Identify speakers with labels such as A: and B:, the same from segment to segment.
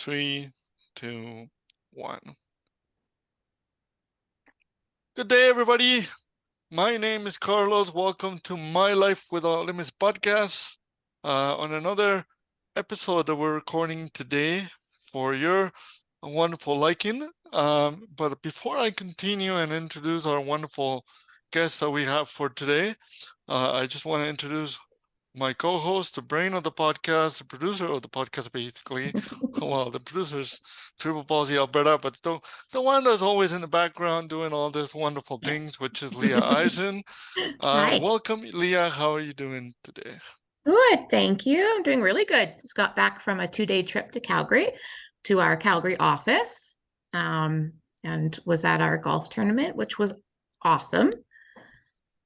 A: 3, 2, 1. Good day, everybody. My name is Carlos. Welcome to My Life Without Limits podcast. On another episode that we're recording today for your wonderful liking. But before I continue and introduce our wonderful guests that we have for today, I just want to introduce my co-host, the brain of the podcast, the producer of the podcast, basically. Well, the producer's Cerebral Palsy, Alberta, but the one that's always in the background doing all these wonderful things, which is Leah Eisen.
B: Hi.
A: Welcome, Leah. How are you doing today?
B: Good, thank you. I'm doing really good. Just got back from a 2-day trip to Calgary, to our Calgary office, and was at our golf tournament, which was awesome.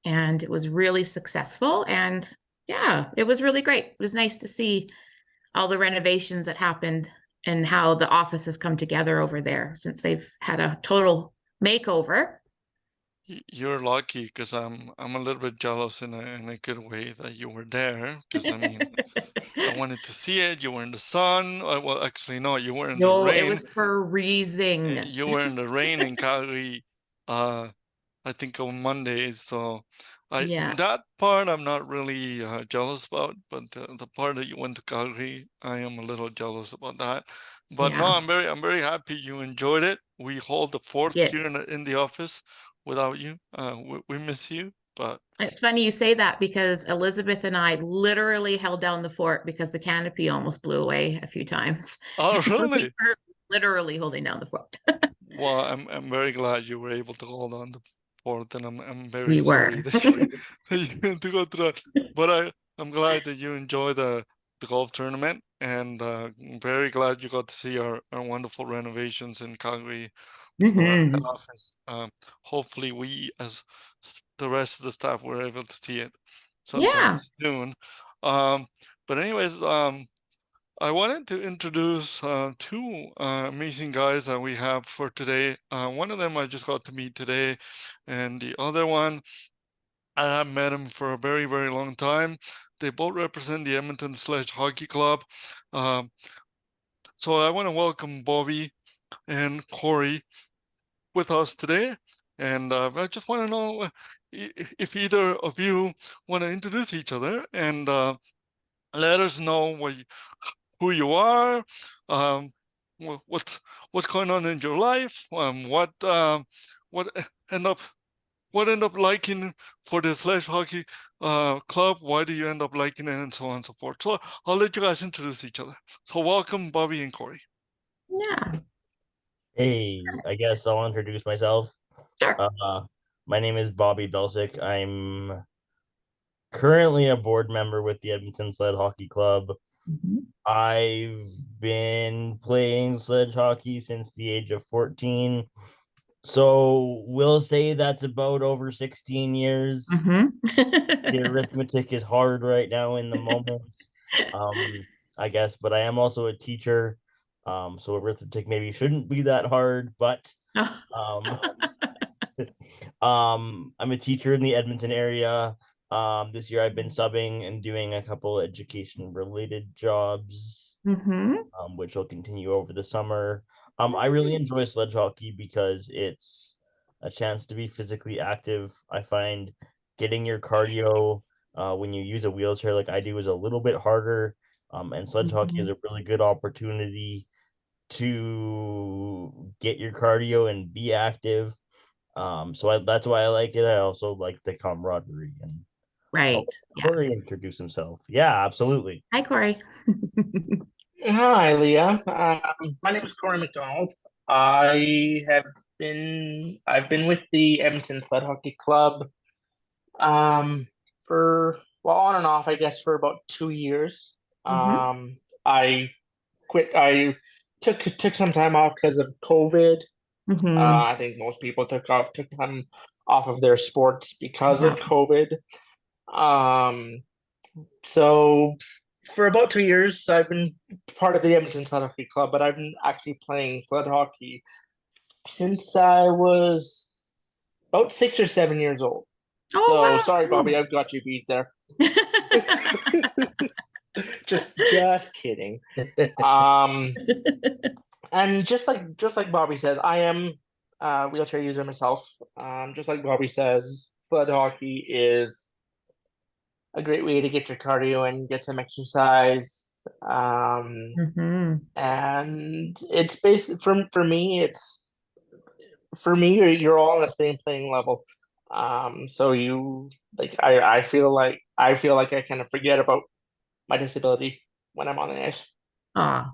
B: And it was really successful. And yeah, it was really great. It was nice to see all the renovations that happened and how the office has come together over there since they've had a total makeover.
A: You're lucky because I'm a little bit jealous in a good way that you were there, because I mean I wanted to see it. You were in the sun. Well, actually, no, you were in the rain.
B: No, it was freezing.
A: You were in the rain in Calgary. I think on Monday. So that part I'm not really jealous about, but the part that you went to Calgary, I am a little jealous about that. But no, I'm very happy you enjoyed it. We hold the fort here in the office without you. We miss you, but
B: it's funny you say that because Elizabeth and I literally held down the fort because the canopy almost blew away a few times.
A: Oh, really?
B: So we were literally holding down the fort.
A: Well, I'm very glad you were able to hold on the fort, and I'm very sorry that you had to go through that. But I'm glad that you enjoyed the golf tournament, and I'm very glad you got to see our wonderful renovations in Calgary for our head office. Hopefully we, as the rest of the staff, were able to see it sometime soon. But anyways, I wanted to introduce two amazing guys that we have for today. One of them I just got to meet today, and the other one, I have met him for a very, very long time. They both represent the Edmonton Sled Hockey Club. So I want to welcome Bobbi and Corey with us today. And I just want to know if either of you want to introduce each other and let us know who you are, what's going on in your life, what end up liking for the Sled Hockey Club, why do you end up liking it, and so on and so forth. So I'll let you guys introduce each other. So welcome, Bobbi and Corey.
B: Yeah.
C: Hey, I guess I'll introduce myself.
B: Sure.
C: My name is Bobbi Belsek. I'm currently a board member with the Edmonton Sled Hockey Club. I've been playing sledge hockey since the age of 14. So we'll say that's about over 16 years. The arithmetic is hard right now in the moment, I guess, but I am also a teacher. So arithmetic maybe shouldn't be that hard, but I'm a teacher in the Edmonton area. This year I've been subbing and doing a couple education related jobs, which will continue over the summer. I really enjoy sledge hockey because it's a chance to be physically active. I find getting your cardio when you use a wheelchair like I do is a little bit harder. And sledge hockey is a really good opportunity to get your cardio and be active. So that's why I like it. I also like the camaraderie. And Corey introduce himself. Yeah, absolutely.
B: Hi, Corey.
D: Hi, Leah. My name is Corey Mcdonald. I've been with the Edmonton Sled Hockey Club for on and off, I guess, for about 2 years. I quit. I took some time off because of COVID. I think most people took time off of their sports because of COVID. So for about 2 years, I've been part of the Edmonton Sled Hockey Club, but I've been actually playing sled hockey since I was about 6 or 7 years old. Sorry, Bobbi, I've got you beat there. Just kidding. And just like Bobbi says, I am a wheelchair user myself. Just like Bobbi says, sled hockey is a great way to get your cardio and get some exercise. And it's basically for me, you're all on the same playing level. So you like I feel like I kind of forget about my disability when I'm on the ice.
B: Oh,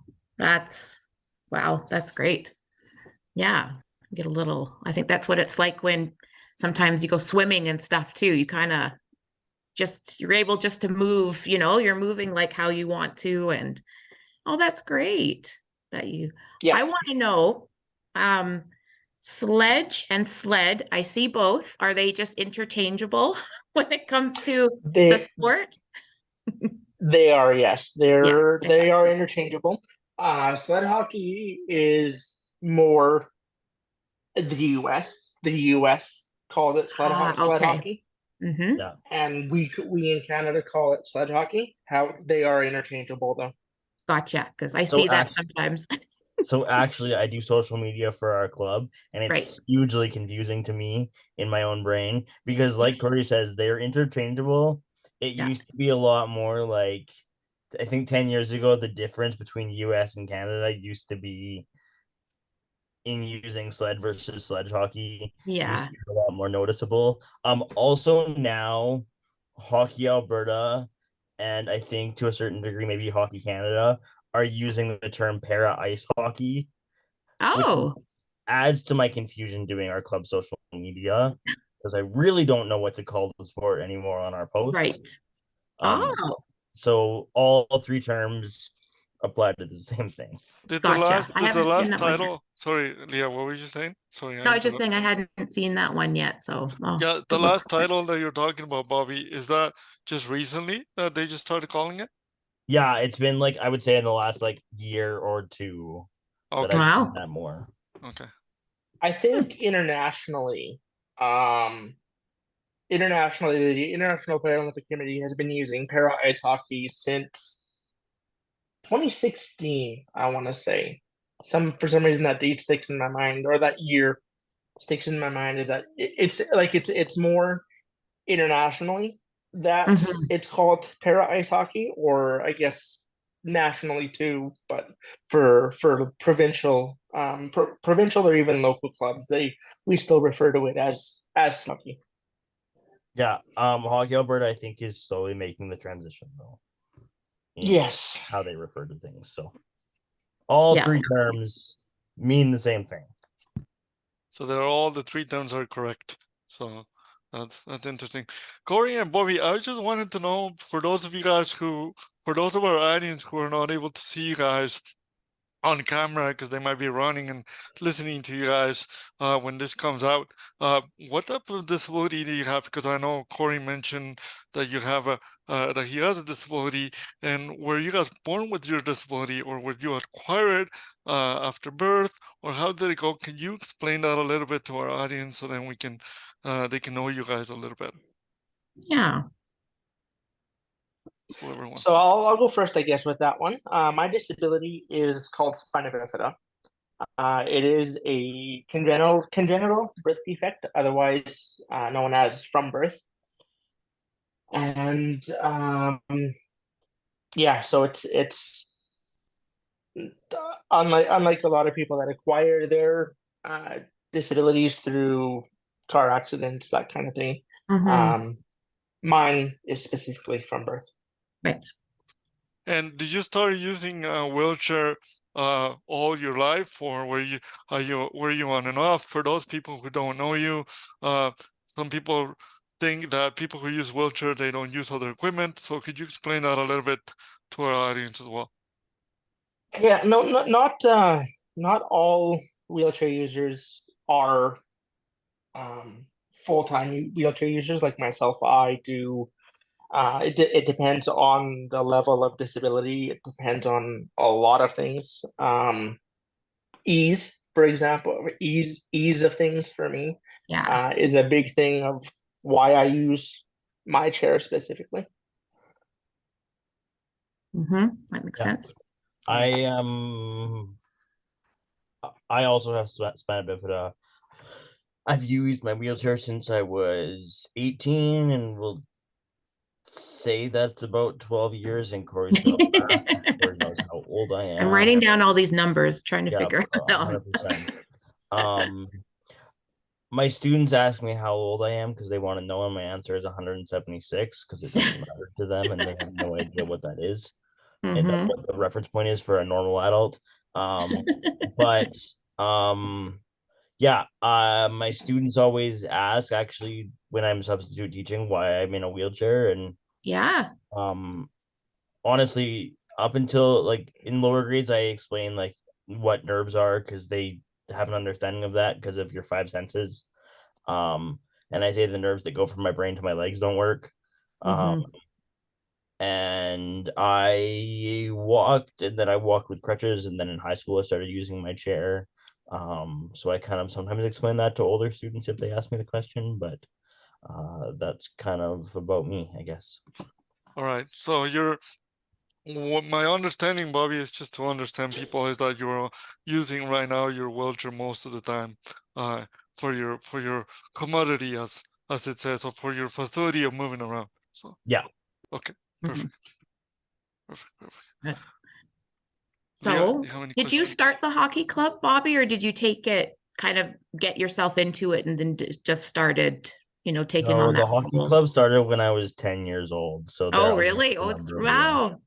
B: wow, that's great. Yeah, get a little, I think that's what it's like when sometimes you go swimming and stuff too. You kind of you're able just to move, you're moving like how you want to. And oh, that's great that I want to know, sledge and sled, I see both. Are they just interchangeable when it comes to the sport?
D: They are, yes. They are interchangeable. Sled hockey is more the US. The US calls it sled hockey.
C: Yeah.
D: And we in Canada call it sledge hockey. How they are interchangeable though.
B: Gotcha, because I see that sometimes.
C: So actually, I do social media for our club, and it's hugely confusing to me in my own brain because, like Corey says, they're interchangeable. It used to be a lot more like, I think 10 years ago, the difference between US and Canada used to be in using sled versus sledge hockey. Used to be a lot more noticeable. Also now, Hockey Alberta, and I think to a certain degree, maybe Hockey Canada, are using the term para ice hockey.
B: Oh,
C: which adds to my confusion doing our club social media because I really don't know what to call the sport anymore on our posts.
B: Right.
C: So all three terms apply to the same thing.
A: Did the last title? Sorry, Leah, what were you saying? Sorry.
B: No, I was just saying I hadn't seen that one yet. So
A: yeah, the last title that you're talking about, Bobbi, is that just recently that they just started calling it?
C: Yeah, it's been like I would say in the last like year or two that I've seen that more.
A: Okay.
D: I think internationally, the International Paralympic Committee has been using para ice hockey since 2016, I want to say. For some reason that date sticks in my mind, or that year sticks in my mind, is that it's more internationally that it's called para ice hockey, or I guess nationally too, but for provincial provincial or even local clubs, we still refer to it as hockey.
C: Yeah, Hockey Alberta I think is slowly making the transition though.
D: Yes,
C: how they refer to things. So all three terms mean the same thing.
A: So all the three terms are correct. So that's interesting. Corey and Bobbi, I just wanted to know, for those of our audience who are not able to see you guys on camera because they might be running and listening to you guys when this comes out, what type of disability do you have? Because I know Corey mentioned that you have that he has a disability, and were you guys born with your disability, or were you acquire it after birth, or how did it go? Can you explain that a little bit to our audience so then they can know you guys a little bit?
B: Yeah.
A: Whoever wants.
D: So I'll go first, I guess, with that one. My disability is called spina bifida. It is a congenital birth defect, otherwise known as from birth. And yeah, so it's unlike a lot of people that acquire their disabilities through car accidents, that kind of thing. Mine is specifically from birth.
B: Right.
A: And did you start using a wheelchair all your life, or were you on and off? For those people who don't know you, some people think that people who use wheelchair, they don't use other equipment. So could you explain that a little bit to our audience as well?
D: Yeah, not all wheelchair users are full-time wheelchair users like myself. I do. It depends on the level of disability. It depends on a lot of things. Ease, for example, ease of things for me is a big thing of why I use my chair specifically.
B: That makes
C: Yeah.
B: sense.
C: I also have spina bifida. I've used my wheelchair since I was 18, and will say that's about 12 years. And Corey's gonna laugh. Corey knows how old I am.
B: I'm writing down all these numbers, trying to
C: Yeah,
B: figure it out.
C: 100%. My students ask me how old I am because they want to know, and my answer is 176 because it doesn't matter to them, and they have no idea what that is. And that's what the reference point is for a normal adult. But yeah, my students always ask, actually, when I'm substitute teaching, why I'm in a wheelchair. And
B: yeah,
C: honestly, up until like in lower grades, I explain like what nerves are because they have an understanding of that because of your five senses. And I say the nerves that go from my brain to my legs don't work. And I walked, and then I walked with crutches, and then in high school I started using my chair. So I kind of sometimes explain that to older students if they ask me the question, but that's kind of about me, I guess.
A: All right. So what my understanding, Bobbi, is just to understand people, is that you're using right now your wheelchair most of the time, for your commodity, as it says, or for your facility of moving around. So
C: yeah.
A: Okay. Perfect. Perfect.
B: So,
A: Leah,
B: did you start the hockey club, Bobbi, or did you take it, kind of get yourself into it, and then just started, taking on that?
C: The hockey club started when I was 10 years old. So
B: oh, really? Oh, it's wow.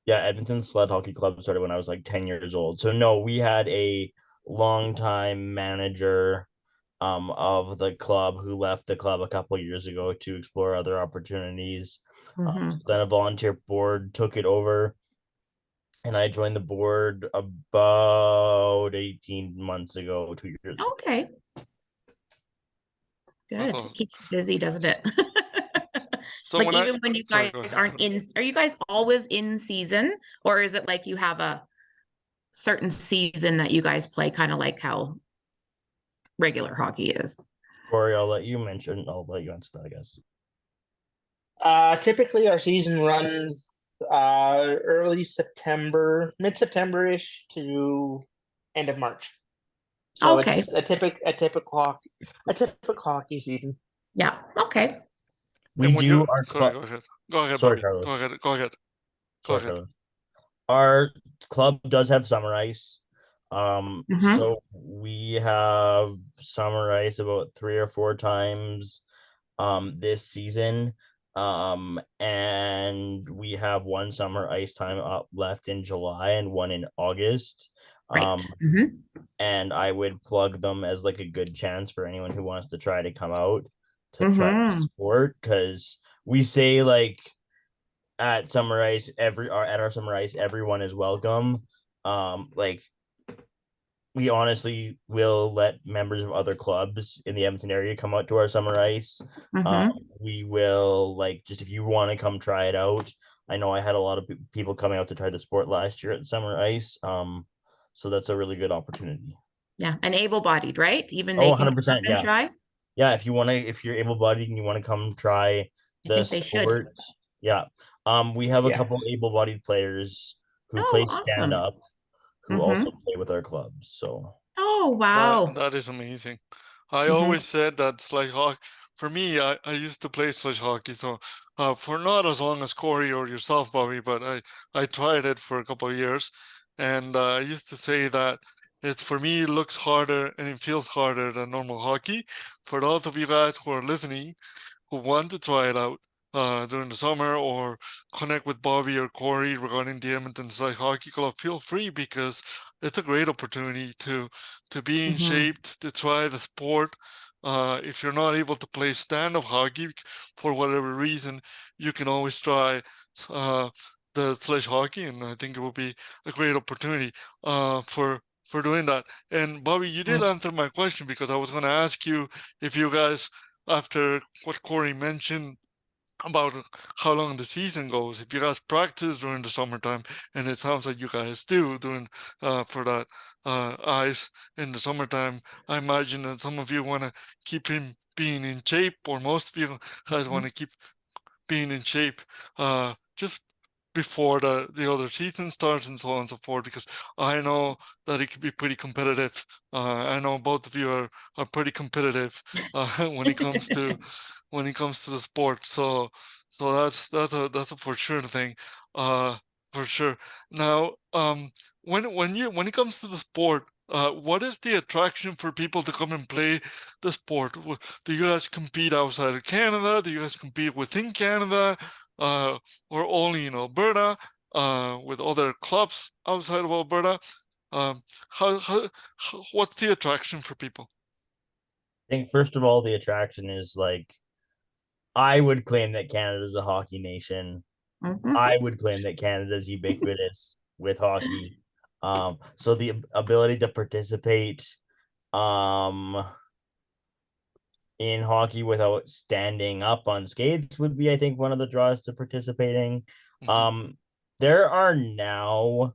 C: Yeah, Edmonton Sled Hockey Club started when I was like 10 years old. So no, we had a longtime manager of the club who left the club a couple years ago to explore other opportunities. Then a volunteer board took it over, and I joined the board about 18 months ago, 2 years.
B: Okay. Good. Awesome. Keeps you busy, doesn't it? So like even when you guys aren't in, are you guys always in season, or is it like you have a certain season that you guys play, kind of like how regular hockey is?
C: Corey, I'll let you answer that, I guess.
D: Typically our season runs early September, mid-September-ish to end of March. So okay. It's a typical hockey season.
B: Yeah. Okay.
C: We do our
A: sorry, go ahead, sorry, Bobbi. Go ahead.
C: Our club does have summer ice. So we have summer ice about 3 or 4 times this season. And we have one summer ice time up left in July and one in August.
B: Right.
C: And I would plug them as like a good chance for anyone who wants to try to come out to try the sport, because we say like at our summer ice, everyone is welcome. Like we honestly will let members of other clubs in the Edmonton area come out to our summer ice. We will, like, just if you want to come try it out. I know I had a lot of people coming out to try the sport last year at summer ice. So that's a really good opportunity.
B: Yeah, and able-bodied, right? Even they
C: 100%,
B: can try.
C: Yeah, if you're able-bodied and you want to come try the sport, yeah. We have a couple able-bodied players who play stand-up, who also play with our clubs. So
B: wow,
A: that is amazing. I always said that sled hockey, for me, I used to play sled hockey, so for not as long as Corey or yourself, Bobbi, but I tried it for a couple of years, and I used to say that for me, it looks harder and it feels harder than normal hockey. For those of you guys who are listening, who want to try it out during the summer, or connect with Bobbi or Corey regarding the Edmonton Sled Hockey Club, feel free, because it's a great opportunity to be in shape, to try the sport. If you're not able to play stand-up hockey for whatever reason, you can always try the sledge hockey, and I think it will be a great opportunity for doing that. And Bobbi, you did answer my question, because I was going to ask you if you guys, after what Corey mentioned about how long the season goes, if you guys practice during the summertime, and it sounds like you guys do doing for that ice in the summertime. I imagine that some of you want to keep him being in shape, or most of you guys want to keep being in shape, just before the other season starts and so on and so forth, because I know that it can be pretty competitive. I know both of you are pretty competitive when it comes to the sport. So that's a for sure thing. For sure. Now, when it comes to the sport, what is the attraction for people to come and play the sport? Do you guys compete outside of Canada? Do you guys compete within Canada? Or only in Alberta, with other clubs outside of Alberta? What's the attraction for people?
C: I think first of all, the attraction is like, I would claim that Canada is a hockey nation. I would claim that Canada is ubiquitous with hockey. So the ability to participate in hockey without standing up on skates would be, I think, one of the draws to participating. There are now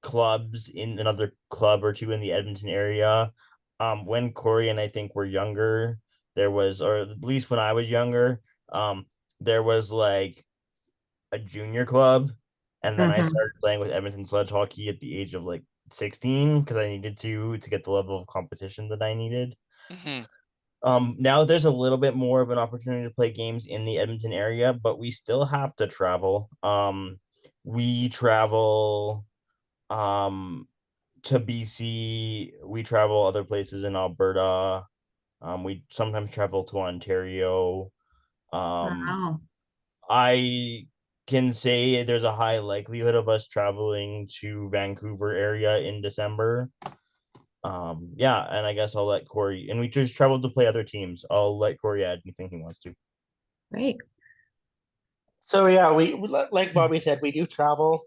C: clubs in another club or two in the Edmonton area. When Corey and I think were younger, there was, or at least when I was younger, there was like a junior club, and then I started playing with Edmonton Sled Hockey at the age of like 16 because I needed to get the level of competition that I needed. Now there's a little bit more of an opportunity to play games in the Edmonton area, but we still have to travel. We travel to BC, we travel other places in Alberta. We sometimes travel to Ontario.
B: Wow.
C: I can say there's a high likelihood of us traveling to Vancouver area in December. Yeah, and I guess I'll let Corey, and we just traveled to play other teams. I'll let Corey add anything he wants to.
B: Great.
D: So yeah, we like Bobbi said, we do travel.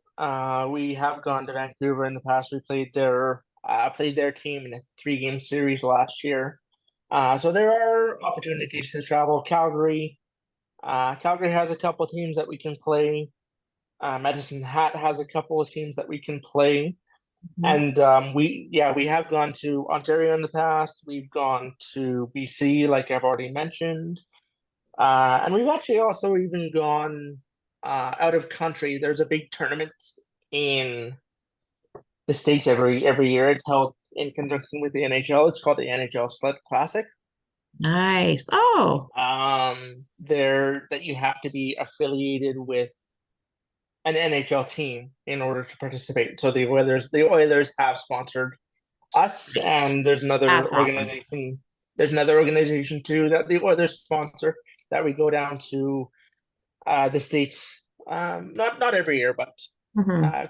D: We have gone to Vancouver in the past. We played their team in a 3-game series last year. So there are opportunities to travel. Calgary has a couple of teams that we can play. Medicine Hat has a couple of teams that we can play. And we have gone to Ontario in the past. We've gone to BC, like I've already mentioned. And we've actually also even gone out of country. There's a big tournament in the States every year. It's held in conjunction with the NHL. It's called the NHL Sled Classic.
B: Nice. Oh.
D: There that you have to be affiliated with an NHL team in order to participate. So the Oilers have sponsored us, and there's another
B: That's
D: organization.
B: awesome.
D: There's another organization too that the Oilers sponsor, that we go down to the States. Not every year, but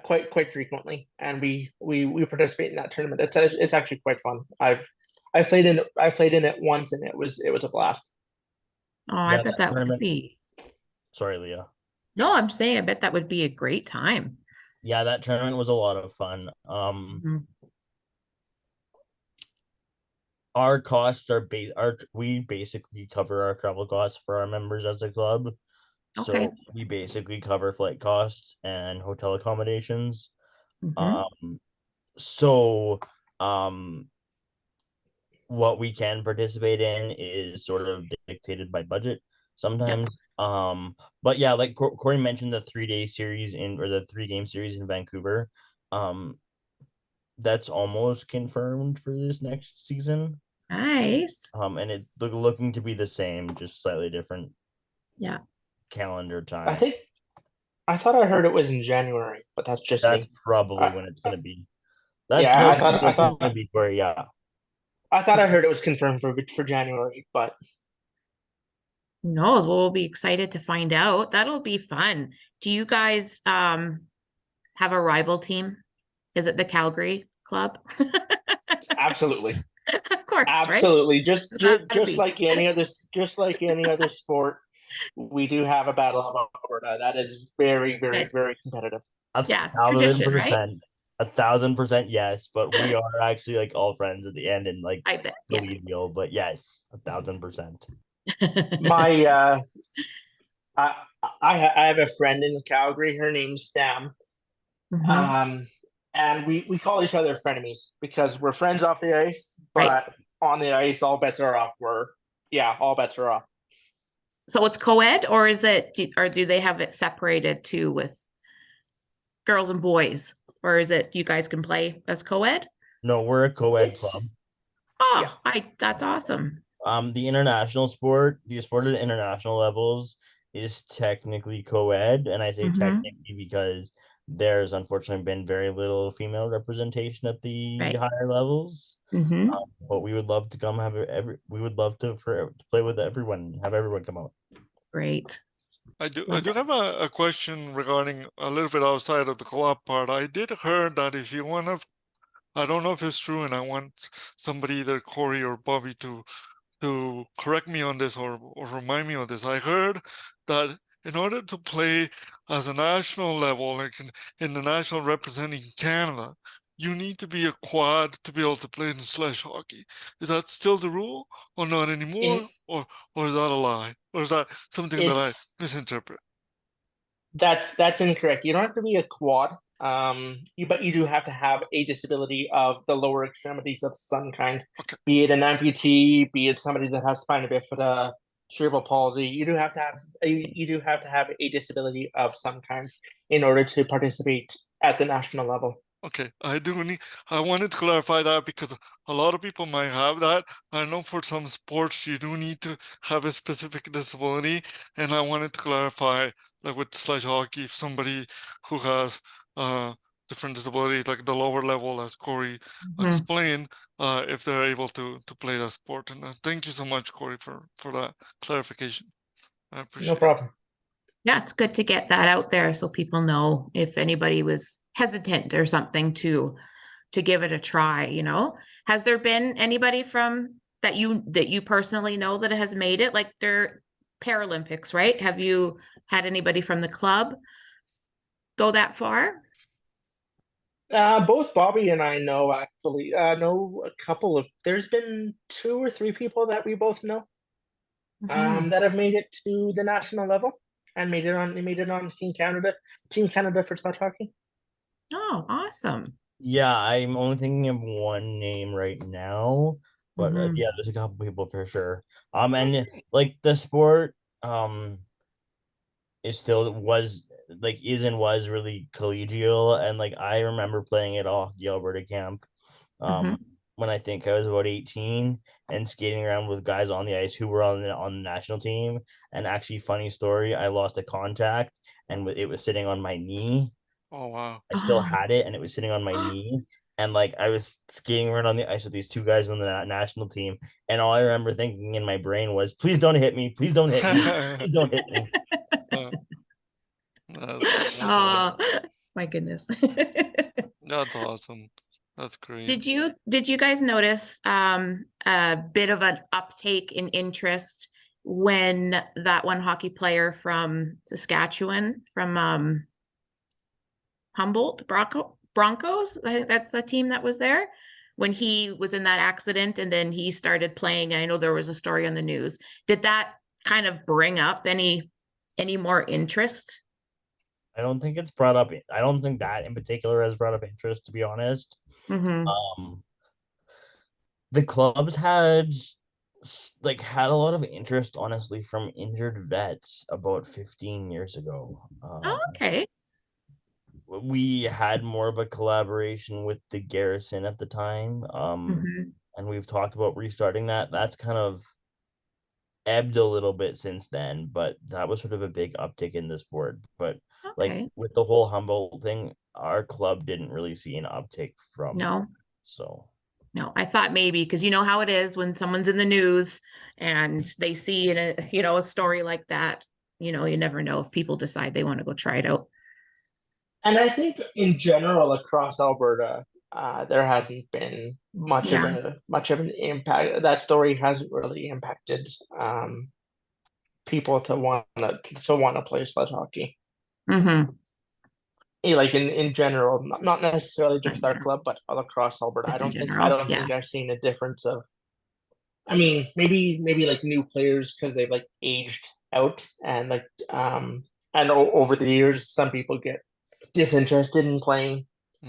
D: quite frequently, and we participate in that tournament. It's actually quite fun. I've played in it once, and it was a blast.
B: Oh, I bet that would be.
C: Sorry, Leah.
B: No, I'm saying I bet that would be a great time.
C: Yeah, that tournament was a lot of fun. Our costs are we basically cover our travel costs for our members as a club.
B: Okay.
C: So we basically cover flight costs and hotel accommodations. What we can participate in is sort of dictated by budget sometimes. But yeah, like Corey mentioned, the 3-day series or the 3-game series in Vancouver. That's almost confirmed for this next season.
B: Nice.
C: And it's looking to be the same, just slightly different.
B: Yeah.
C: Calendar time.
D: I thought I heard it was in January, but that's just
C: me. Probably when it's going to be. That's
D: I thought
C: going to be for
D: I thought I heard it was confirmed for January, but
B: who knows? Well, we'll be excited to find out. That'll be fun. Do you guys have a rival team? Is it the Calgary Club?
D: Absolutely.
B: Of course.
D: Absolutely.
B: Right?
D: Just like any other sport, we do have a battle of Alberta. That is very, very, very competitive.
B: Yes, tradition, right?
C: 1,000% yes, but we are actually like all friends at the end and like
B: I bet
C: deal, but yes, 1,000%.
D: My I have a friend in Calgary. Her name's Sam. And we call each other frenemies because we're friends off the ice, but on the ice all bets are off. All bets are off.
B: So it's co-ed, or is it, or do they have it separated too with girls and boys? Or is it you guys can play as co-ed?
C: No, we're a co-ed club.
B: Oh, that's awesome.
C: The international sport, the sport at international levels is technically co-ed, and I say technically because there's unfortunately been very little female representation at the higher levels. But we would love to come we would love to play with everyone, have everyone come out.
B: Great.
A: I do have a question regarding a little bit outside of the club part. I did heard that if you want to, I don't know if it's true, and I want somebody, either Corey or Bobbi, to correct me on this or remind me of this. I heard that in order to play as a national level, like in the national representing Canada, you need to be a quad to be able to play in sledge hockey. Is that still the rule, or not anymore, or is that a lie, or is that something that I misinterpret?
D: That's incorrect. You don't have to be a quad. But you do have to have a disability of the lower extremities of some kind, be it an amputee, be it somebody that has spina bifida, cerebral palsy. You do have to have a disability of some kind in order to participate at the national level.
A: Okay, I wanted to clarify that because a lot of people might have that. I know for some sports you do need to have a specific disability, and I wanted to clarify, like with sledge hockey, if somebody who has different disabilities, like the lower level, as Corey explained, if they're able to play that sport. And thank you so much, Corey, for that clarification. I appreciate it.
D: No problem.
B: Yeah, it's good to get that out there so people know if anybody was hesitant or something to give it a try, you know. Has there been anybody from that you personally know that has made it? Like they're Paralympics, right? Have you had anybody from the club go that far?
D: Both Bobbi and I know a couple of, there's been 2 or 3 people that we both know that have made it to the national level and made it on Team Canada for sledge hockey.
B: Oh, awesome.
C: Yeah, I'm only thinking of one name right now, but yeah, there's a couple people for sure. And like the sport is really collegial, and like I remember playing at the Alberta camp when I think I was about 18 and skating around with guys on the ice who were on the national team. And actually, funny story, I lost a contact and it was sitting on my knee.
A: Oh wow.
C: I still had it and it was sitting on my knee. And like I was skating around on the ice with these 2 guys on the national team, and all I remember thinking in my brain was, "Please don't hit me! Please don't hit me! Please don't hit me!"
B: Oh, awesome. My goodness.
A: That's awesome. That's great.
B: Did you guys notice a bit of an uptake in interest when that one hockey player from Saskatchewan, from Humboldt Broncos, I think that's the team that was there, when he was in that accident and then he started playing, and I know there was a story on the news. Did that kind of bring up any more interest?
C: I don't think it's brought up. I don't think that in particular has brought up interest, to be honest. The clubs had a lot of interest, honestly, from injured vets about 15 years ago.
B: Okay.
C: We had more of a collaboration with the Garrison at the time, and we've talked about restarting that. That's kind of ebbed a little bit since then, but that was sort of a big uptick in the sport. But like with the whole Humboldt thing, our club didn't really see an uptick from
B: no.
C: So
B: no, I thought maybe because you know how it is when someone's in the news and they see a story like that, you never know if people decide they want to go try it out.
D: And I think in general across Alberta, there hasn't been much of an impact. That story hasn't really impacted people to want to play sledge hockey. Like in general, not necessarily just our club, but all across Alberta. I don't think I've seen a difference of. I mean, maybe like new players because they've like aged out and and over the years, some people get disinterested in playing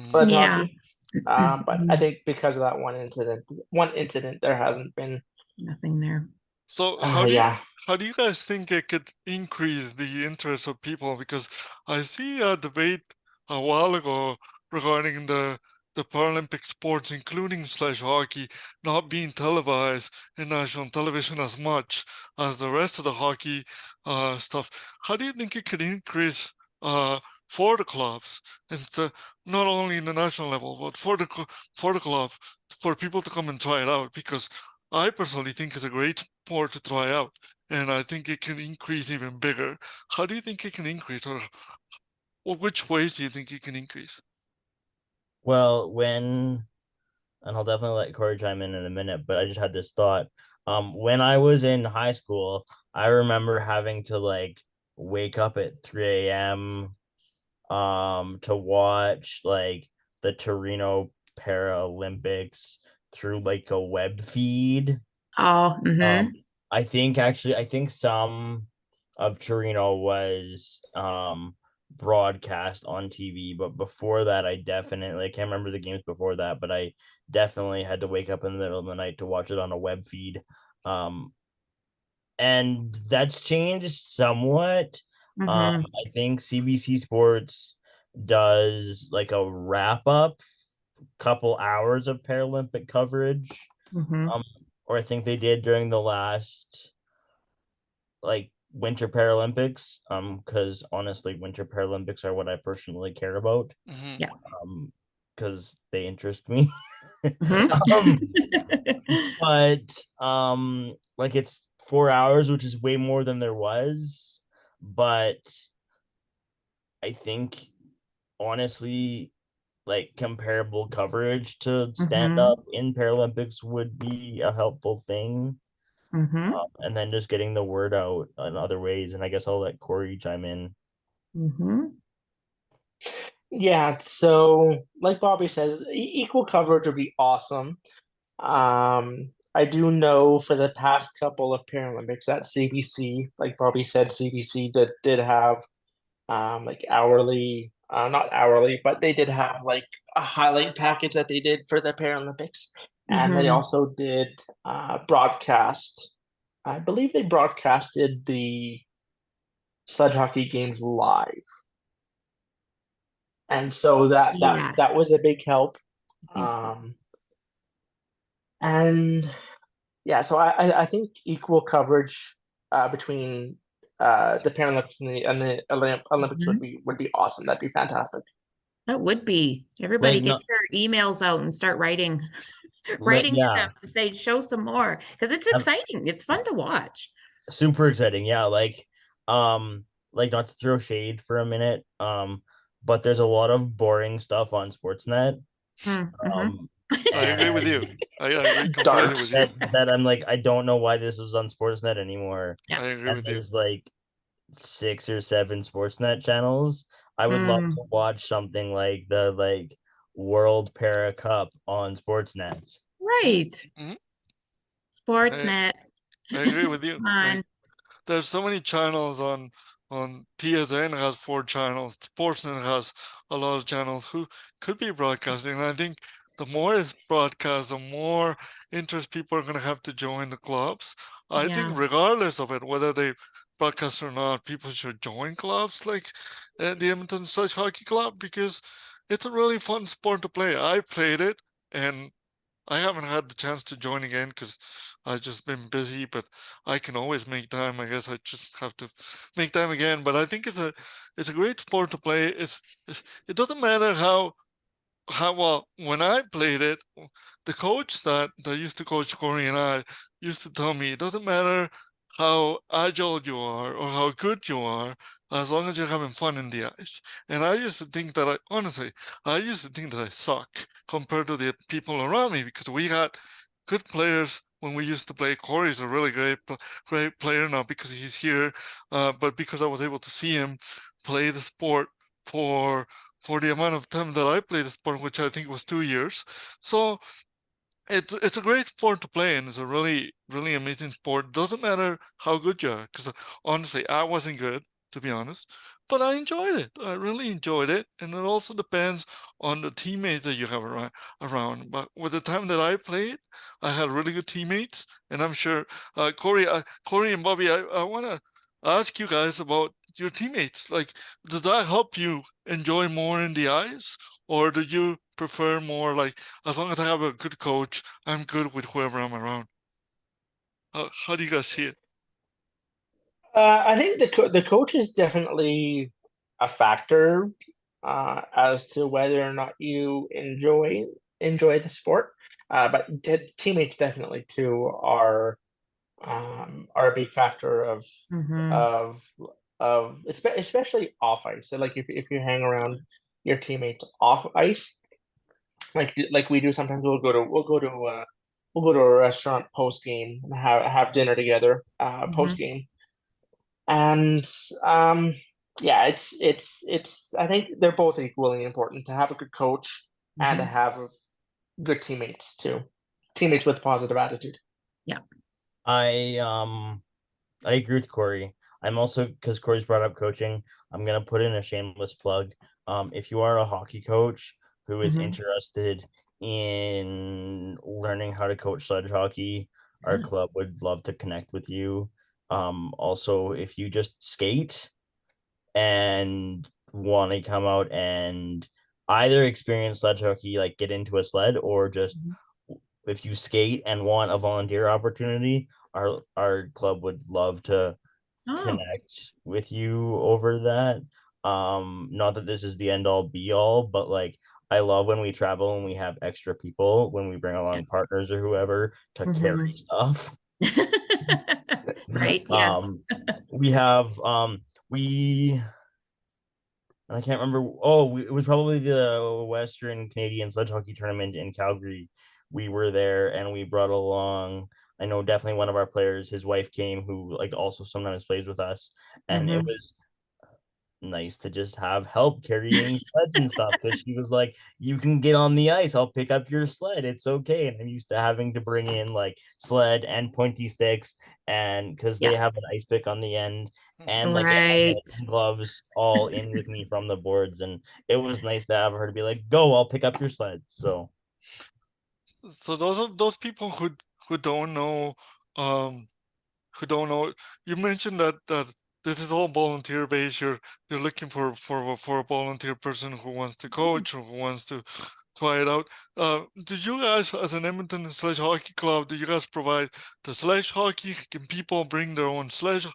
D: sledge hockey. But I think because of that one incident, there hasn't been
B: nothing there.
A: So
D: Yeah.
A: how do you guys think it could increase the interest of people? Because I see a debate a while ago regarding the Paralympic sports, including sledge hockey, not being televised in national television as much as the rest of the hockey stuff. How do you think it could increase for the clubs, and not only in the national level, but for the club, for people to come and try it out? Because I personally think it's a great sport to try out, and I think it can increase even bigger. How do you think it can increase, or which ways do you think it can increase?
C: Well, and I'll definitely let Corey chime in a minute, but I just had this thought. When I was in high school, I remember having to like wake up at 3 a.m. To watch like the Torino Paralympics through like a web feed.
B: Oh,
C: I think some of Torino was broadcast on TV, but before that I can't remember the games before that, but I definitely had to wake up in the middle of the night to watch it on a web feed. And that's changed somewhat. I think CBC Sports does like a wrap up couple hours of Paralympic coverage. Or I think they did during the last like Winter Paralympics. Because honestly, Winter Paralympics are what I personally care about.
B: Yeah.
C: Because they interest me. But like it's 4 hours, which is way more than there was. But I think honestly, like comparable coverage to stand up in Paralympics would be a helpful thing. And then just getting the word out in other ways. And I guess I'll let Corey chime in.
D: Yeah, so like Bobbi says, equal coverage would be awesome. I do know for the past couple of Paralympics that CBC, like Bobbi said, CBC did have like hourly, not hourly, but they did have like a highlight package that they did for the Paralympics. And they also did broadcast. I believe they broadcasted the sledge hockey games live. And so that was a big help. And yeah, so I think equal coverage between the Paralympics and the Olympics would be awesome. That'd be fantastic.
B: That would be. Everybody get your emails out and start writing to them to say show some more, because it's exciting. It's fun to watch.
C: Super exciting. Yeah, like not to throw shade for a minute, but there's a lot of boring stuff on Sportsnet.
A: I agree with you. I agree completely with you.
C: That I'm like, I don't know why this is on Sportsnet anymore.
A: I agree with you.
C: There's like 6 or 7 Sportsnet channels. I would love to watch something like the World Para Cup on Sportsnet.
B: Right. Sportsnet.
A: I agree with you. There's so many channels on TSN has 4 channels. Sportsnet has a lot of channels who could be broadcasting. And I think the more it's broadcast, the more interest people are going to have to join the clubs. I think regardless of it, whether they broadcast or not, people should join clubs like the Edmonton Sled Hockey Club, because it's a really fun sport to play. I played it, and I haven't had the chance to join again because I've just been busy, but I can always make time. I guess I just have to make time again. But I think it's a great sport to play. It doesn't matter how well, when I played it, the coach that used to coach Corey and I used to tell me it doesn't matter how agile you are or how good you are, as long as you're having fun in the ice. And I used to think that I suck compared to the people around me, because we had good players when we used to play. Corey's a really great player now because he's here, but because I was able to see him play the sport for the amount of time that I played the sport, which I think was 2 years. So it's a great sport to play, and it's a really, really amazing sport. Doesn't matter how good you are, because honestly, I wasn't good, to be honest, but I enjoyed it. I really enjoyed it, and it also depends on the teammates that you have around. But with the time that I played, I had really good teammates, and I'm sure Corey and Bobbi, I want to ask you guys about your teammates. Like, does that help you enjoy more in the ice, or do you prefer more like, as long as I have a good coach, I'm good with whoever I'm around? How do you guys see it?
D: I think the coach is definitely a factor as to whether or not you enjoy the sport. But teammates definitely too are a big factor of especially off ice. So like if you hang around your teammates off ice, like we do sometimes, we'll go to a restaurant post game and have dinner together post game. And yeah, it's I think they're both equally important to have a good coach and to have good teammates too. Teammates with positive attitude.
B: Yeah.
C: I agree with Corey. I'm also, because Corey's brought up coaching, I'm gonna put in a shameless plug. If you are a hockey coach who is interested in learning how to coach sledge hockey, our club would love to connect with you. Also, if you just skate and want to come out and either experience sledge hockey, like get into a sled, or just if you skate and want a volunteer opportunity, our club would love to connect with you over that. Not that this is the end all be all, but like I love when we travel and we have extra people, when we bring along partners or whoever to carry stuff.
B: Right. Yes.
C: We have I can't remember. Oh, it was probably the Western Canadian Sledge Hockey Tournament in Calgary. We were there and we brought along, I know definitely one of our players, his wife came, who like also sometimes plays with us. And it was nice to just have help carrying sleds and stuff, because she was like, you can get on the ice, I'll pick up your sled, it's okay. And I'm used to having to bring in like sled and pointy sticks, and because they have an ice pick on the end and like a helmet and gloves all in with me from the boards, and it was nice to have her to be like, go, I'll pick up your sled. So
A: those people who don't know, you mentioned that this is all volunteer based. You're looking for a volunteer person who wants to coach or who wants to try it out. Do you guys, as an Edmonton Sled Hockey Club, do you guys provide the sledge hockey? Can people bring their own their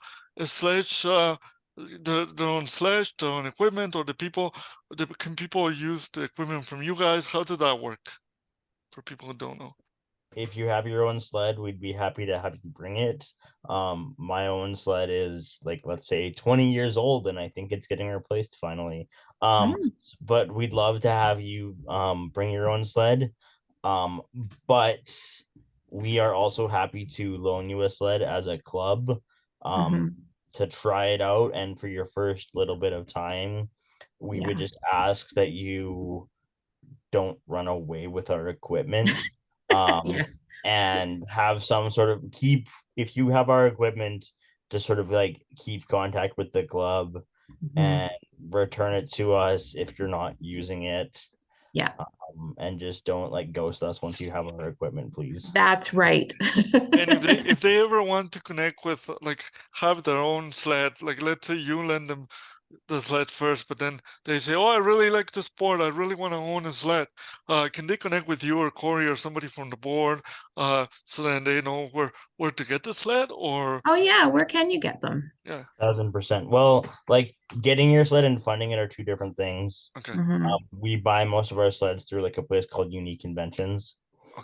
A: own sledge, their own equipment, or can people use the equipment from you guys? How does that work for people who don't know?
C: if you have your own sled, we'd be happy to have you bring it. My own sled is like, let's say 20 years old, and I think it's getting replaced finally. But we'd love to have you bring your own sled. But we are also happy to loan you a sled as a club to try it out. And for your first little bit of time, we would just ask that you don't run away with our equipment. And have some sort of if you have our equipment, to sort of like keep contact with the club and return it to us if you're not using it. And just don't like ghost us once you have our equipment, please.
B: That's right.
A: And if they ever want to connect with, like, have their own sled, like let's say you lend them the sled first, but then they say, oh, I really like the sport, I really want to own a sled, can they connect with you or Corey or somebody from the board, so then they know where to get the sled? Or
B: where can you get them?
C: 1000%. Well, like getting your sled and funding it are two different things. We buy most of our sleds through like a place called Unique Inventions.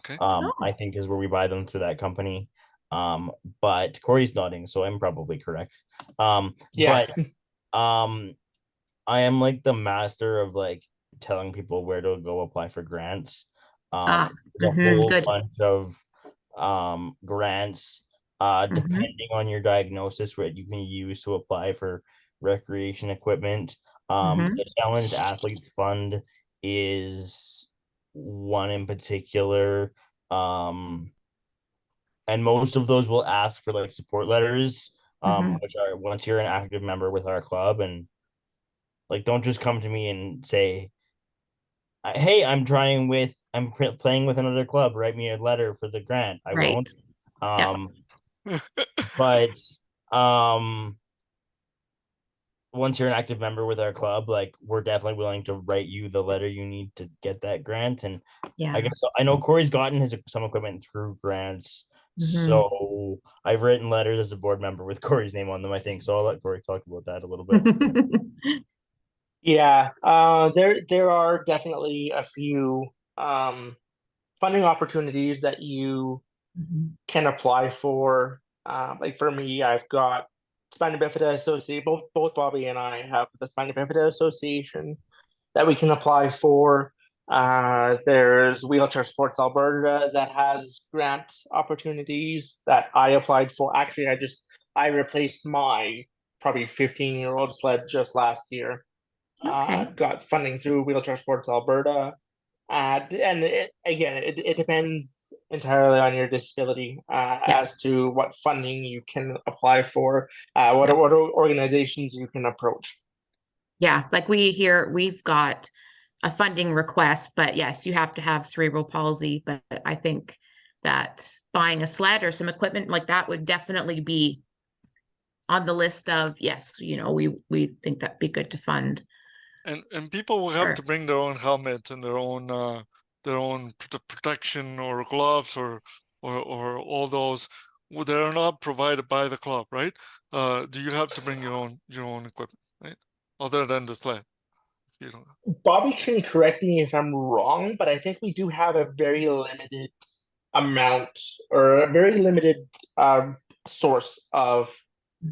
C: I think is where we buy them, through that company. But Corey's nodding, so I'm probably correct. But I am like the master of like telling people where to go apply for grants. A whole bunch of grants, depending on your diagnosis, what you can use to apply for recreation equipment. The Challenged Athletes Fund is one in particular. And most of those will ask for like support letters, which are once you're an active member with our club, and Like, don't just come to me and say, hey, I'm playing with another club. Write me a letter for the grant. I
B: Right.
C: won't.
B: Yeah.
C: But once you're an active member with our club, like, we're definitely willing to write you the letter you need to get that grant. And
B: Yeah.
C: I guess I know Corey's gotten some equipment through grants.
B: Mhm.
C: So I've written letters as a board member with Corey's name on them, I think. So I'll let Corey talk about that a little bit.
D: Yeah, there are definitely a few funding opportunities that you
B: Mhm.
D: can apply for. Like for me, I've got Spina Bifida Association. Both Bobbi and I have the Spina Bifida Association that we can apply for. There's Wheelchair Sports Alberta that has grant opportunities that I applied for. Actually, I replaced my probably 15-year-old sled just last year.
B: Okay.
D: Got funding through Wheelchair Sports Alberta. And it depends entirely on your disability
B: Yeah.
D: as to what funding you can apply for, what organizations you can approach.
B: Yeah, like we've got a funding request, but yes, you have to have cerebral palsy. But I think that buying a sled or some equipment like that would definitely be on the list of, yes, we think that'd be good to fund.
A: And people will have to bring their own helmets and their own protection or gloves or all those. Well, they're not provided by the club, right? Do you have to bring your own equipment, right? Other than the sled. You don't.
D: Bobbi can correct me if I'm wrong, but I think we do have a very limited amount or a very limited source of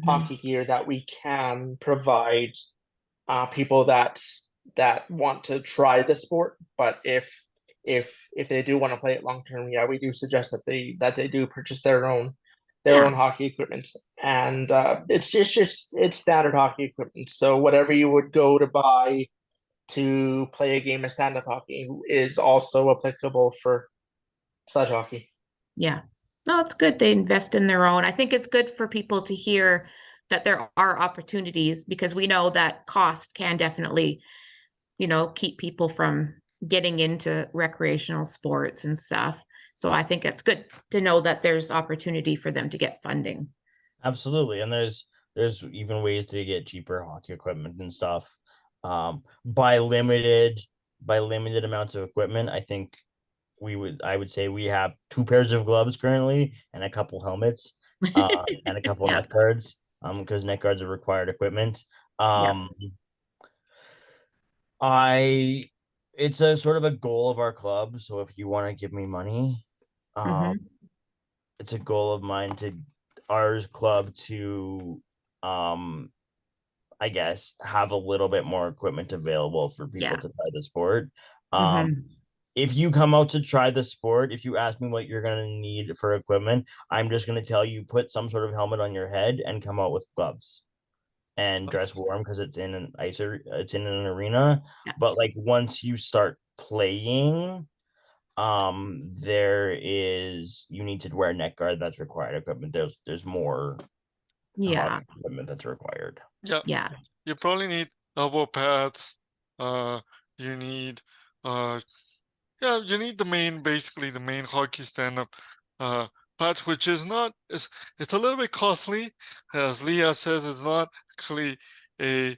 D: hockey gear that we can provide people that want to try the sport. But if they do want to play it long term, yeah, we do suggest that they do purchase their own hockey equipment. And it's standard hockey equipment. So whatever you would go to buy to play a game of stand-up hockey is also applicable for sledge hockey.
B: Yeah. No, it's good they invest in their own. I think it's good for people to hear that there are opportunities, because we know that cost can definitely, keep people from getting into recreational sports and stuff. So I think it's good to know that there's opportunity for them to get funding.
C: Absolutely. And there's even ways to get cheaper hockey equipment and stuff. By limited amounts of equipment, I think I would say we have 2 pairs of gloves currently and a couple helmets, and a couple neck guards, because neck guards are required equipment. It's a sort of a goal of our club. So if you want to give me money, it's a goal of mine to our club to, I guess, have a little bit more equipment available for people to try the sport. If you come out to try the sport, if you ask me what you're going to need for equipment, I'm just going to tell you, put some sort of helmet on your head and come out with gloves and dress warm, because it's in an arena. But like, once you start playing, you need to wear a neck guard. That's required equipment. There's more equipment that's required.
B: Yeah.
A: You probably need elbow pads. You need you need basically the main hockey stand-up pads, which is not, it's a little bit costly. As Leah says, it's not actually a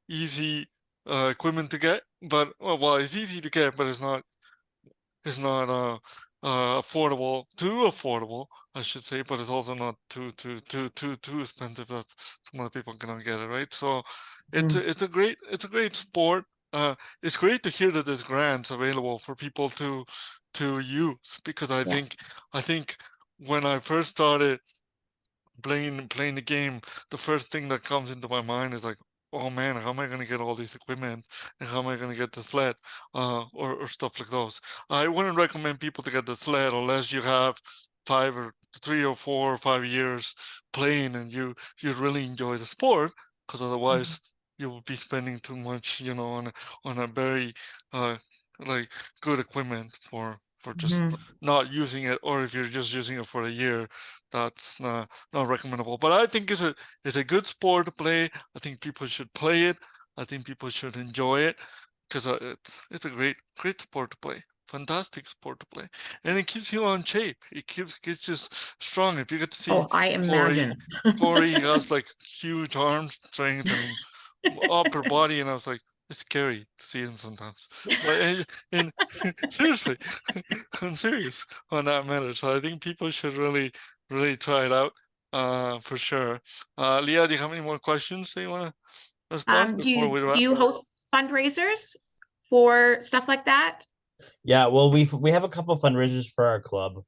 A: easy equipment to get, but well, it's easy to get, but it's not affordable, too affordable, I should say, but it's also not too expensive that some other people cannot get it, right? So it's a great sport. It's great to hear that there's grants available for people to use, because I think when I first started playing the game, the first thing that comes into my mind is like, oh man, how am I going to get all this equipment, and how am I going to get the sled, or stuff like those. I wouldn't recommend people to get the sled unless you have 3 or 4 or 5 years playing and you really enjoy the sport, because otherwise you will be spending too much, on a very like good equipment for just not using it, or if you're just using it for a year, that's not recommendable. But I think it's a good sport to play. I think people should play it. I think people should enjoy it because it's a great sport to play. Fantastic sport to play, and it keeps you on shape. It gets you strong. If you get to see
B: I imagine.
A: Corey has like huge arm strength and upper body, and I was like, it's scary to see him sometimes. But and seriously, I'm serious on that matter. So I think people should really try it out. For sure. Leah, do you have any more questions that you want to respond before we wrap?
B: Do you host fundraisers for stuff like that?
C: Yeah, well, we have a couple fundraisers for our club.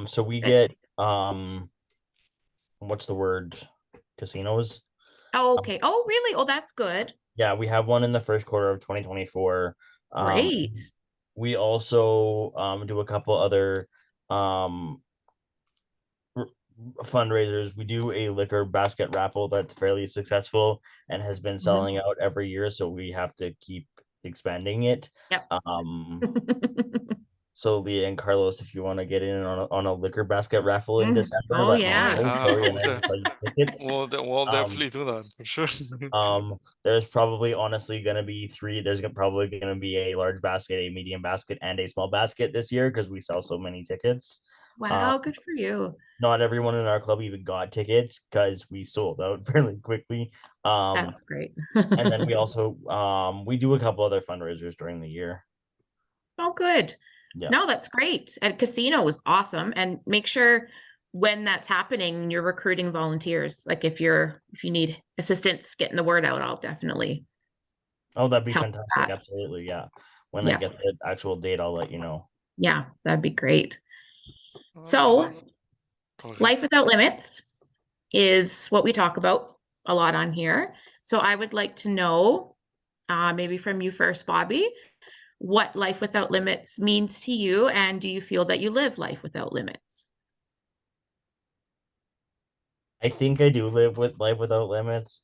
C: So we get what's the word? Casinos.
B: Oh, okay. Oh, really? Oh, that's good.
C: Yeah, we have one in the first quarter of 2024.
B: Great.
C: We also do a couple other fundraisers. We do a liquor basket raffle that's fairly successful and has been selling out every year, so we have to keep expanding it.
B: Yep.
C: So Leah and Carlos, if you want to get in on a liquor basket raffle in December,
B: oh yeah,
A: we'll definitely do that for sure.
C: There's probably honestly gonna be three. There's probably gonna be a large basket, a medium basket, and a small basket this year because we sell so many tickets.
B: Wow, good for you.
C: Not everyone in our club even got tickets because we sold out fairly quickly.
B: That's great.
C: And then we also we do a couple other fundraisers during the year.
B: Oh, good. Yeah. No, that's great. And casino was awesome. And make sure when that's happening, you're recruiting volunteers. Like if you need assistance getting the word out, I'll definitely.
C: Oh, that'd be fantastic. Absolutely. Yeah. When I get the actual date, I'll let you know.
B: Yeah, that'd be great. So Life Without Limits is what we talk about a lot on here. So I would like to know, maybe from you first, Bobbi, what life without limits means to you, and do you feel that you live life without limits?
C: I think I do live with life without limits.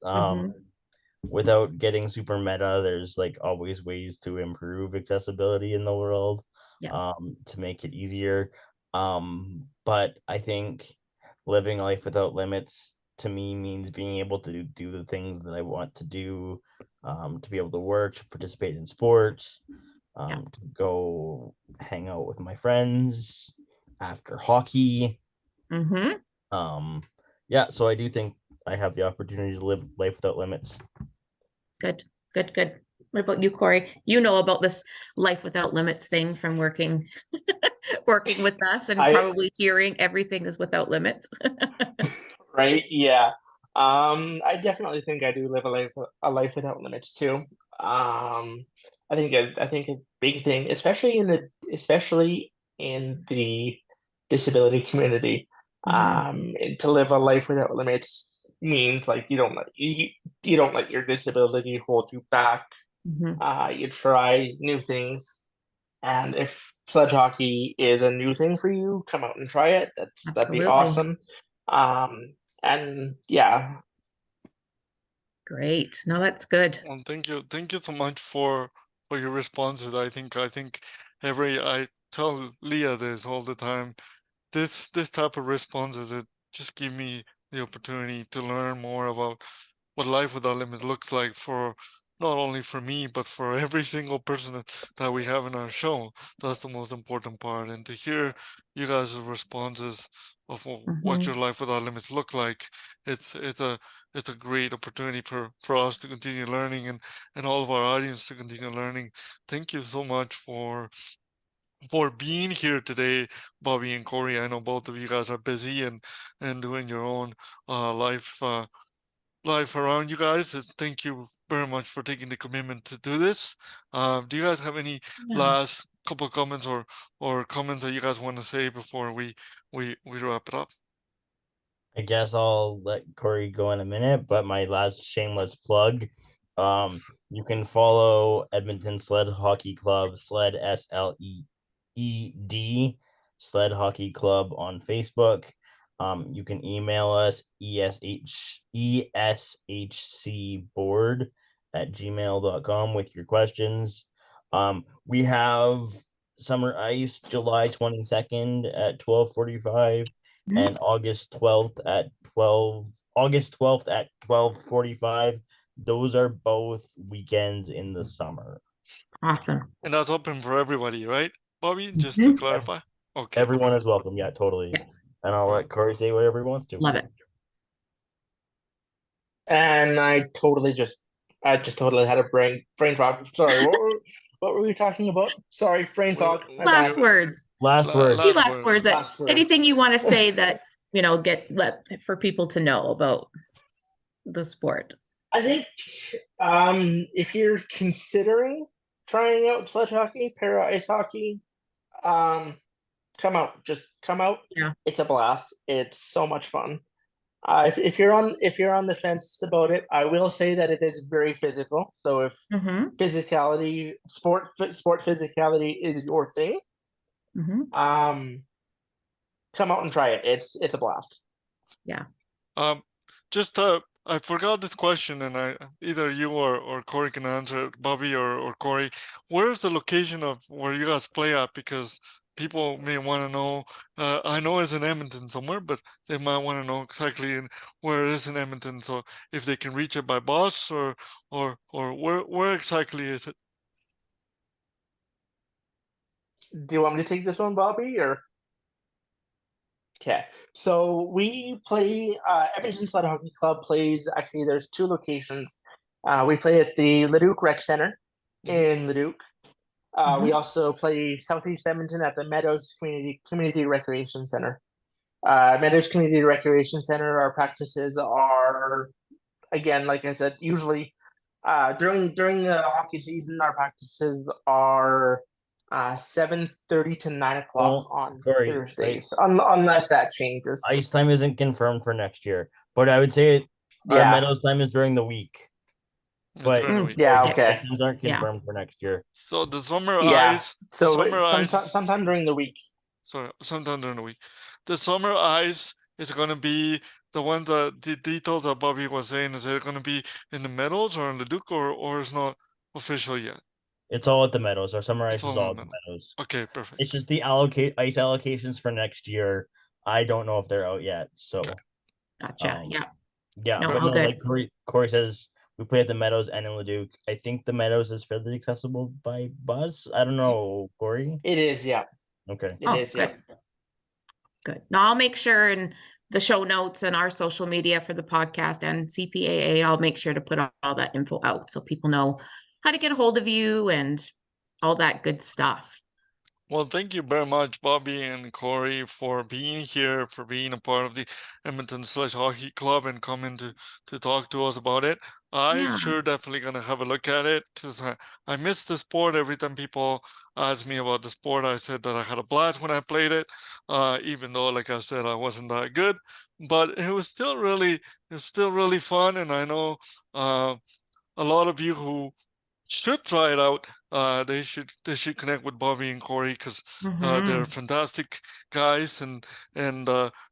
C: Without getting super meta, there's like always ways to improve accessibility in the world, to make it easier. But I think living life without limits to me means being able to do the things that I want to do, to be able to work, to participate in sports, to go hang out with my friends after hockey. So I do think I have the opportunity to live life without limits.
B: Good. What about you, Corey? You know about this life without limits thing from working with us and probably hearing everything is without limits.
D: Right? Yeah. I definitely think I do live a life without limits too. I think a big thing, especially in the disability community, to live a life without limits means like you don't let your disability hold you back. You try new things, and if sledge hockey is a new thing for you, come out and try it. That'd be awesome. And yeah.
B: Great. No, that's good.
A: Well, thank you so much for your responses. I think I tell Leah this all the time. This type of responses, it just give me the opportunity to learn more about what life without limits looks like for not only for me but for every single person that we have in our show. That's the most important part, and to hear you guys' responses of what your life without limits look like, it's a great opportunity for us to continue learning and all of our audience to continue learning. Thank you so much for being here today, Bobbi and Corey. I know both of you guys are busy and doing your own life around you guys. Thank you very much for taking the commitment to do this. Do you guys have any last couple of comments or comments that you guys want to say before we wrap it up?
C: I guess I'll let Corey go in a minute, but my last shameless plug, you can follow Edmonton Sled Hockey Club, Sled SLEED, Sled Hockey Club on Facebook. You can email us ESHCboard@gmail.com with your questions. We have Summer Ice July 22nd at 12:45 and August 12th at 12:45. those are both weekends in the summer.
B: Awesome.
A: And that's open for everybody, right, Bobbi? Just to clarify. Okay.
C: Everyone is welcome. Yeah, totally.
B: Yeah.
C: And I'll let Corey say whatever he wants to.
B: Love it.
D: And I just totally had a brain fog. Sorry, what were we talking about? Sorry, brain fog.
B: Last words.
C: Last words.
B: Last words.
D: Last words.
B: Anything you want to say that, let for people to know about the sport?
D: I think if you're considering trying out sledge hockey, para ice hockey, come out. Just come out.
B: Yeah.
D: It's a blast. It's so much fun. If you're on the fence about it, I will say that it is very physical. So if physicality, sport physicality is your thing, come out and try it. It's a blast.
B: Yeah.
A: Just I forgot this question, and either you or Corey can answer it, Bobbi or Corey. Where's the location of where you guys play at? Because people may want to know. I know it's in Edmonton somewhere, but they might want to know exactly where it is in Edmonton. So if they can reach it by bus or where exactly is it?
D: Do you want me to take this one, Bobbi, or? Okay, so we play, Edmonton Sled Hockey Club plays, actually there's two locations. We play at the Leduc Rec Center in Leduc. We also play Southeast Edmonton at the Meadows Community Recreation Center. Meadows Community Recreation Center, our practices are, again, like I said, usually during the hockey season, our practices are 7:30 to 9 o'clock on Thursdays, unless that changes.
C: Ice time isn't confirmed for next year, but I would say our Meadows time is during the week. But
D: okay,
C: things aren't confirmed for next year.
A: So the summer ice,
D: sometime during the week.
A: Sorry, sometime during the week. The summer ice is going to be the ones that the details that Bobbi was saying. Is it going to be in the Meadows or in the Duke or it's not official yet?
C: It's all at the Meadows. Our summer ice is all at the Meadows.
A: Okay, perfect.
C: It's just the ice allocations for next year. I don't know if they're out yet. So,
B: gotcha.
C: Yeah,
B: no,
C: but
B: no,
C: like Corey says, we play at the Meadows and in Leduc. I think the Meadows is fairly accessible by bus. I don't know, Corey.
D: It is, yeah.
C: Okay.
D: It is, yeah.
B: Good. Now I'll make sure in the show notes and our social media for the podcast and CPAA, I'll make sure to put all that info out so people know how to get a hold of you and all that good stuff.
A: Well, thank you very much, Bobbi and Corey, for being here, for being a part of the Edmonton Sled Hockey Club and coming to talk to us about it. I'm sure definitely going to have a look at it because I miss the sport. Every time people ask me about the sport, I said that I had a blast when I played it, even though, like I said, I wasn't that good. But it was still really fun. And I know a lot of you who should try it out. They should connect with Bobbi and Corey because they're fantastic guys and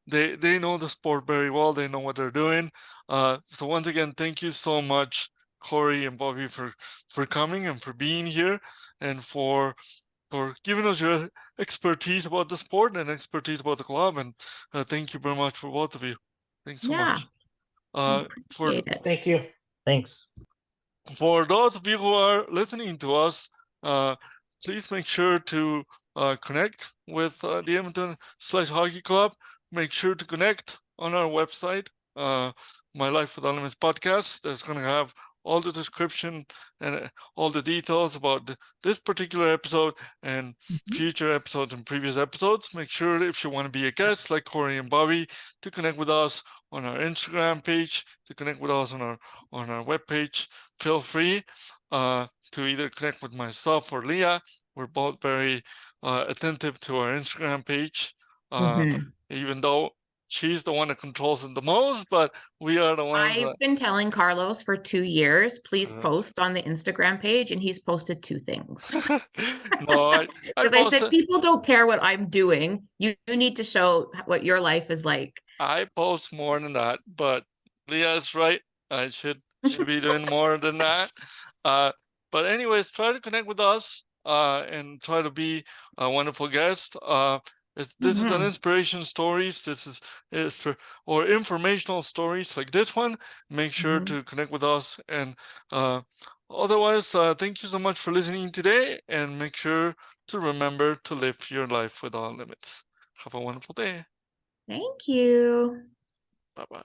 A: they know the sport very well. They know what they're doing. So once again, thank you so much, Corey and Bobbi, for coming and for being here and for giving us your expertise about the sport and expertise about the club. And thank you very much for both of you. Thanks so much.
D: Thank you.
C: Thanks.
A: For those of you who are listening to us, please make sure to connect with the Edmonton Sled Hockey Club. Make sure to connect on our website, My Life with Elements podcast. That's going to have all the description and all the details about this particular episode and future episodes and previous episodes. Make sure if you want to be a guest like Corey and Bobbi to connect with us on our Instagram page, to connect with us on our webpage. Feel free to either connect with myself or Leah. We're both very attentive to our Instagram page, even though she's the one that controls it the most, but we are the ones.
B: I've been telling Carlos for 2 years, please post on the Instagram page, and he's posted 2 things.
A: No,
B: I said, people don't care what I'm doing. You need to show what your life is like.
A: I post more than that, but Leah is right. I should be doing more than that. But anyways, try to connect with us and try to be a wonderful guest. This is an inspiration stories. This is for or informational stories like this one. Make sure to connect with us. And otherwise, thank you so much for listening today. And make sure to remember to live your life without limits. Have a wonderful day.
B: Thank you.
A: Bye-bye.